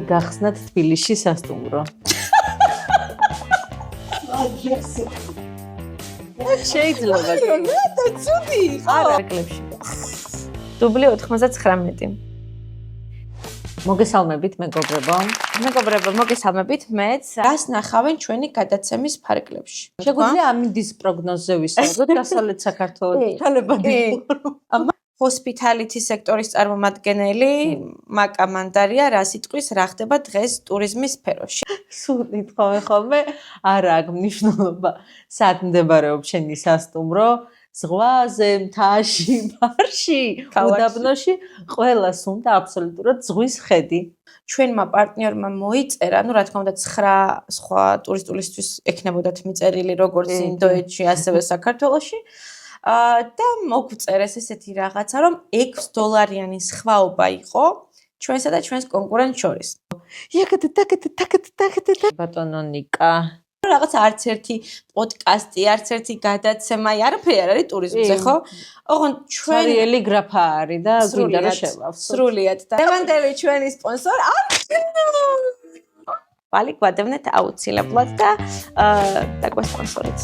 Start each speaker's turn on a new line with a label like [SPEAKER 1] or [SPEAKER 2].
[SPEAKER 1] გახსნათ თბილისში სასტუმრო. შეიძლება.
[SPEAKER 2] და ცუდი
[SPEAKER 1] არა, კლებში. დუბლი 99. მოგესალმებით, მეგობრებო.
[SPEAKER 2] მეგობრებო, მოგესალმებით, მეც. რას ნახავენ ჩვენი გადაცემის ფარგლებში?
[SPEAKER 1] შეგვიძლია ამინდის პროგნოზზე ვისაუბროთ დასავლეთ საქართველოს თანაბადი ფორუმი.
[SPEAKER 2] ჰოსპიტალიტი სექტორის წარმომადგენელი მაკა მანდარია რას იტყვის რა ხდება დღეს ტურიზმის სფეროში.
[SPEAKER 1] სულ იტყვავენ ხოლმე, არა აქვს მნიშვნელობა სად მდებარეობს შენი სასტუმრო, ზღვაზე, მთაში, ბარში, უდაბნოში, ყველას უნდა აბსოლუტურად ზღვის ხედი.
[SPEAKER 2] ჩვენმა პარტნიორმა მოიწერა, რა თქმა უნდა 9 სხვა ტურისტულისთვის ექნებოდათ მიწერილი როგორც ინდოეთში, ასევე საქართველოში. და მოგვწერეს ესეთი რაღაცა, რომ $6 სხვაობა იყო ჩვენსა და ჩვენს კონკურენტს შორის.
[SPEAKER 1] ბატონო ნიკა.
[SPEAKER 2] რაღაც არც ერთი პოდკასტი, არც ერთი გადაცემა, არაფერი არ არის ტურიზმზე, ხო? ოღონდ ჩვენ
[SPEAKER 1] სერიალი გრაფა არის და გვინდა რომ შევავსო.
[SPEAKER 2] სრულიად და ლევანდელი ჩვენი სპონსორი ბალი გვადევნეთ აუცილებლად და დაგვასპონსორეთ.